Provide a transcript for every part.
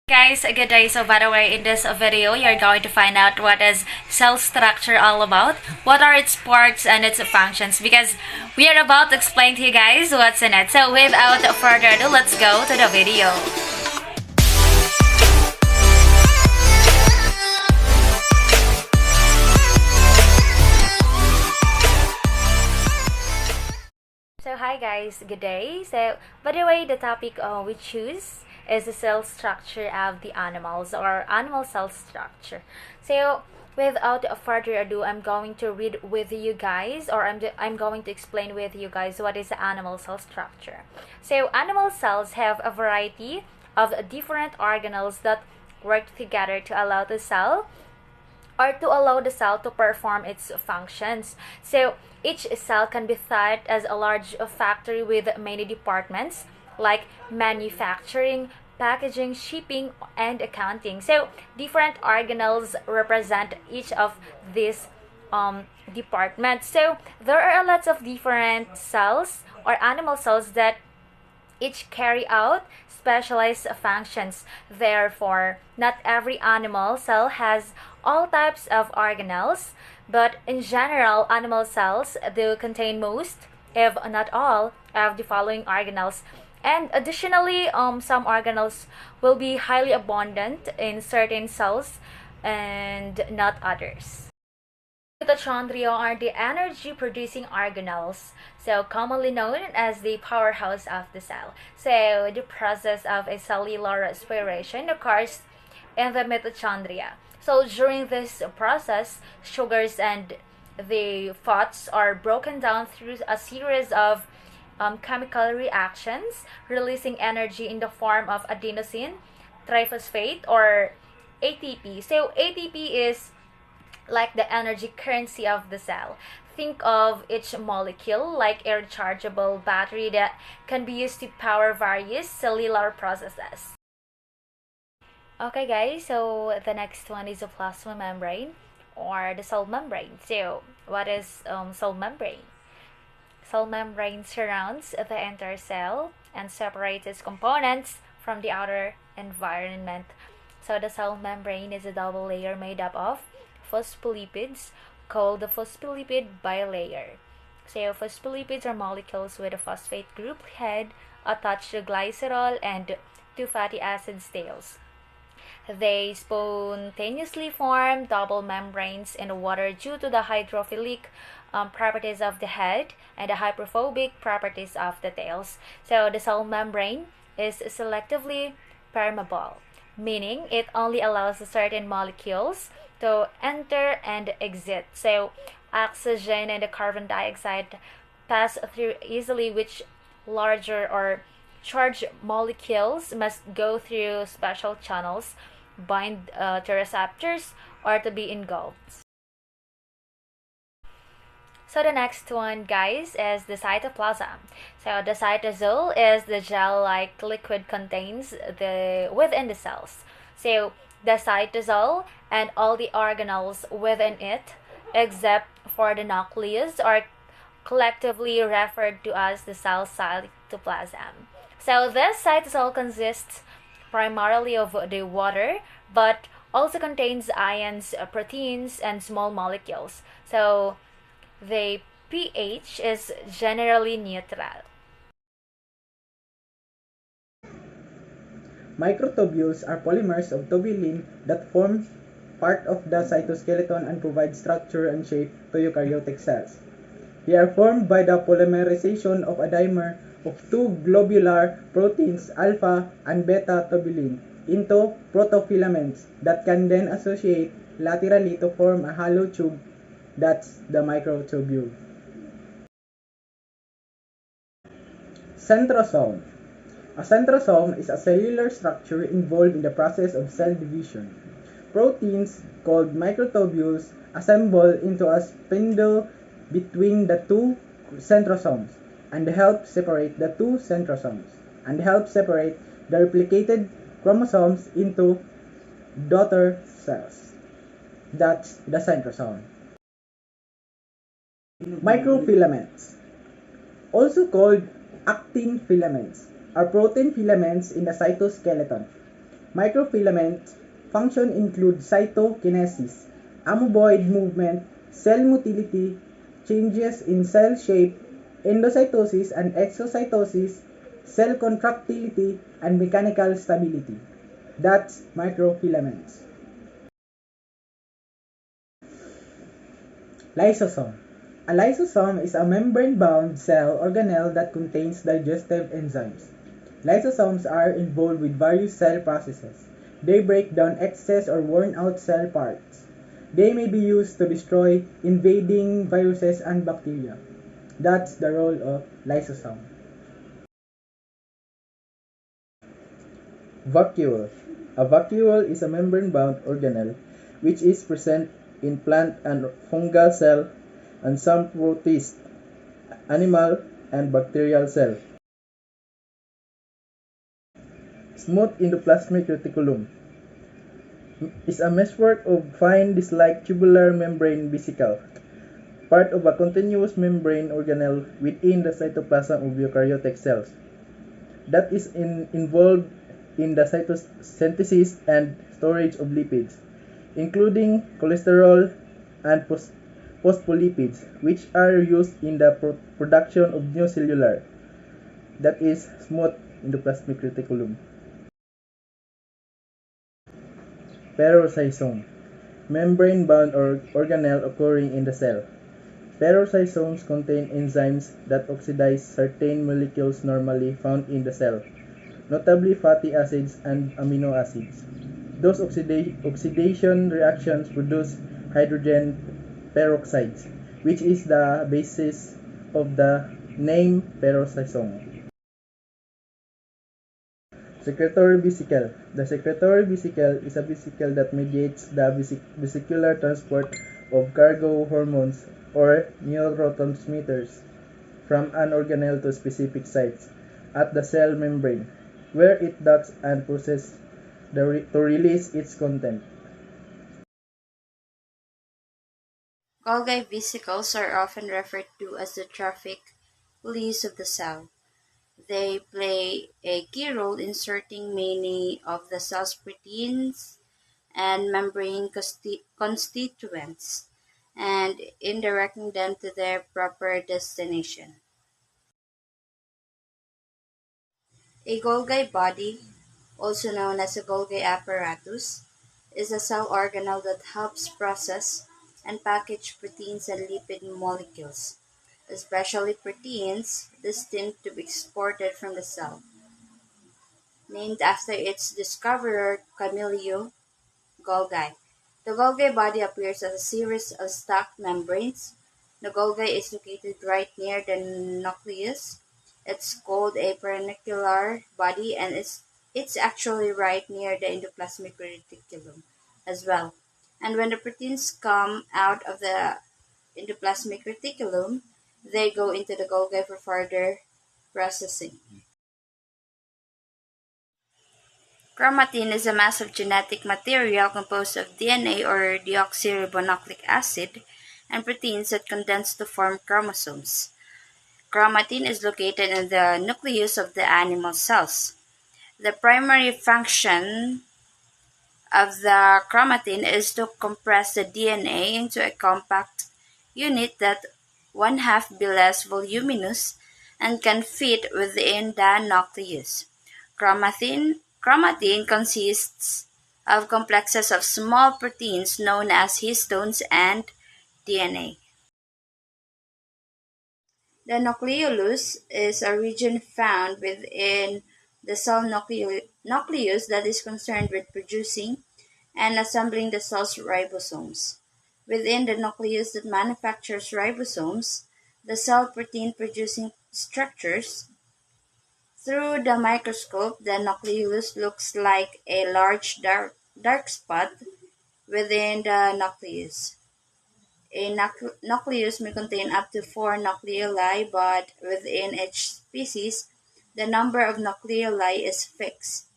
Guys, good day. So by the way, in this video, you're going to find out what is cell structure all about, what are its parts and its functions, because we are about to explain to you guys what's in it. So without further ado, let's go to the video. So hi guys, good day. So by the way, the topic we choose is the cell structure of the animals, or animal cell structure. So without further ado, I'm going to read with you guys, or I'm going to explain with you guys what is the animal cell structure. So animal cells have a variety of different organelles that work together to allow the cell to perform its functions. So each cell can be thought as a large factory with many departments like manufacturing, packaging, shipping, and accounting. So different organelles represent each of these departments. So there are lots of different cells or animal cells that each carry out specialized functions. Therefore, not every animal cell has all types of organelles, but in general, animal cells do contain most, if not all, of the following organelles. And additionally, some organelles will be highly abundant in certain cells and not others. Mitochondria are the energy-producing organelles, so commonly known as the powerhouse of the cell. So the process of a cellular respiration occurs in the mitochondria. So during this process, sugars and the fats are broken down through a series of chemical reactions, releasing energy in the form of adenosine triphosphate, or ATP. So ATP is like the energy currency of the cell. Think of each molecule like a rechargeable battery that can be used to power various cellular processes. Okay guys, so the next one is the plasma membrane or the cell membrane. So what is cell membrane? Cell membrane surrounds the entire cell and separates its components from the outer environment. So the cell membrane is a double layer made up of phospholipids called the phospholipid bilayer. So phospholipids are molecules with a phosphate group head attached to glycerol and two fatty acid tails. They spontaneously form double membranes in water due to the hydrophilic properties of the head and the hydrophobic properties of the tails. So the cell membrane is selectively permeable, meaning it only allows certain molecules to enter and exit. So oxygen and the carbon dioxide pass through easily, which larger or charged molecules must go through special channels, bind to receptors, or to be engulfed. So the next one, guys, is the cytoplasm. So the cytosol is the gel-like liquid contains within the cells. So the cytosol and all the organelles within it, except for the nucleus, are collectively referred to as the cell cytoplasm. So this cytosol consists primarily of the water, but also contains ions, proteins, and small molecules. So the pH is generally neutral. Microtubules are polymers of tubulin that form part of the cytoskeleton and provide structure and shape to eukaryotic cells. They are formed by the polymerization of a dimer of two globular proteins alpha and beta tubulin into protofilaments that can then associate laterally to form a hollow tube. That's the microtubule. Centrosome. A centrosome is a cellular structure involved in the process of cell division. Proteins, called microtubules, assemble into a spindle between the two centrosomes and help separate the two centrosomes and help separate the replicated chromosomes into daughter cells. That's the centrosome. Microfilaments, also called actin filaments, are protein filaments in the cytoskeleton. Microfilament function include cytokinesis, amoeboid movement, cell motility, changes in cell shape, endocytosis and exocytosis, cell contractility, and mechanical stability. That's microfilaments. Lysosome. A lysosome is a membrane-bound cell organelle that contains digestive enzymes. Lysosomes are involved with various cell processes. They break down excess or worn-out cell parts. They may be used to destroy invading viruses and bacteria. That's the role of lysosome. Vacuole. A vacuole is a membrane-bound organelle which is present in plant and fungal cell and some protist, animal, and bacterial cell. Smooth endoplasmic reticulum is a meshwork of fine disc-like tubular membrane vesicle, part of a continuous membrane organelle within the cytoplasm of eukaryotic cells that is involved in the cytosynthesis and storage of lipids, including cholesterol and phospholipids, which are used in the production of new cellular, that is, smooth endoplasmic reticulum. Peroxisome, membrane-bound organelle occurring in the cell. Peroxisomes contain enzymes that oxidize certain molecules normally found in the cell, notably fatty acids and amino acids. Those oxidation reactions produce hydrogen peroxides, which is the basis of the name peroxisome. Secretory vesicle. The secretory vesicle is a vesicle that mediates the vesicular transport of cargo hormones or neurotransmitters from an organelle to specific sites at the cell membrane, where it docks and processes to release its content. Golgi vesicles are often referred to as the traffic police of the cell. They play a key role in sorting many of the cell's proteins and membrane constituents and in directing them to their proper destination. A Golgi body, also known as a Golgi apparatus, is a cell organelle that helps process and package proteins and lipid molecules, especially proteins destined to be exported from the cell. Named after its discoverer Camillo Golgi. The Golgi body appears as a series of stacked membranes. The Golgi is located right near the nucleus. It's called a perpendicular body and it's actually right near the endoplasmic reticulum as well. And when the proteins come out of the endoplasmic reticulum, they go into the Golgi for further processing. Chromatin is a mass of genetic material composed of DNA or deoxyribonucleic acid and proteins that condense to form chromosomes. Chromatin is located in the nucleus of the animal cells. The primary function of the chromatin is to compress the DNA into a compact unit that one-half be less voluminous and can fit within the nucleus. Chromatin consists of complexes of small proteins known as histones and DNA. The nucleolus is a region found within the cell nucleus that is concerned with producing and assembling the cell's ribosomes. Within the nucleus that manufactures ribosomes, the cell protein producing structures. Through the microscope, the nucleolus looks like a large dark spot within the nucleus. A nucleus may contain up to 4 nucleoli, but within each species, the number of nucleoli is fixed.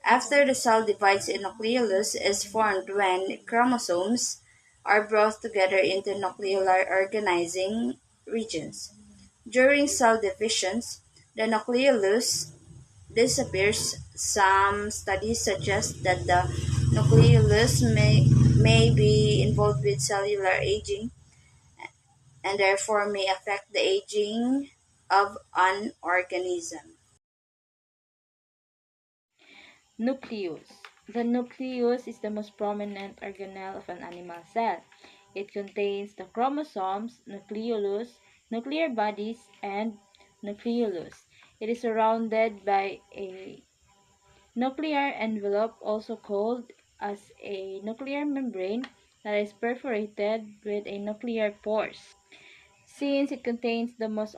After the cell divides, a nucleolus is formed when chromosomes are brought together into nucleolar organizing regions. During cell divisions, the nucleolus disappears. Some studies suggest that the nucleolus may be involved with cellular aging and therefore may affect the aging of an organism. Nucleus. The nucleus is the most prominent organelle of an animal cell. It contains the chromosomes, nucleolus, nuclear bodies, and nucleolus. It is surrounded by a nuclear envelope, also called as a nuclear membrane, that is perforated with a nuclear pores. Since it contains the most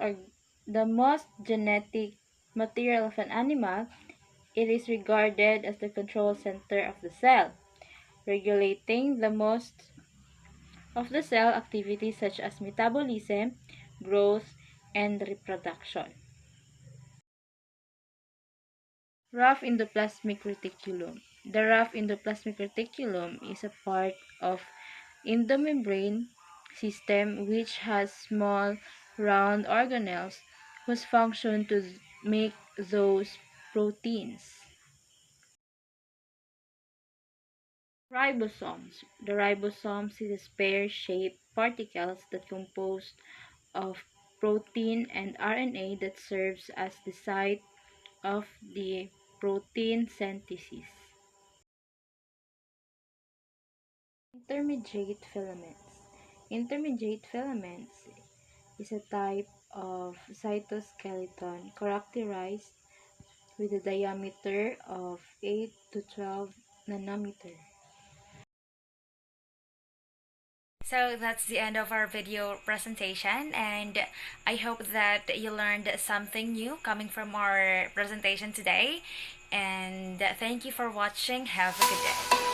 genetic material of an animal, it is regarded as the control center of the cell, regulating the most of the cell activities such as metabolism, growth, and reproduction. Rough endoplasmic reticulum. The rough endoplasmic reticulum is a part of endomembrane system which has small round organelles whose function to make those proteins. Ribosomes. The ribosomes is pear-shaped particles that composed of protein and RNA that serves as the site of the protein synthesis. Intermediate filaments. Intermediate filaments is a type of cytoskeleton characterized with a diameter of 8 to 12 nanometer. So that's the end of our video presentation, and I hope that you learned something new coming from our presentation today. And thank you for watching. Have a good day.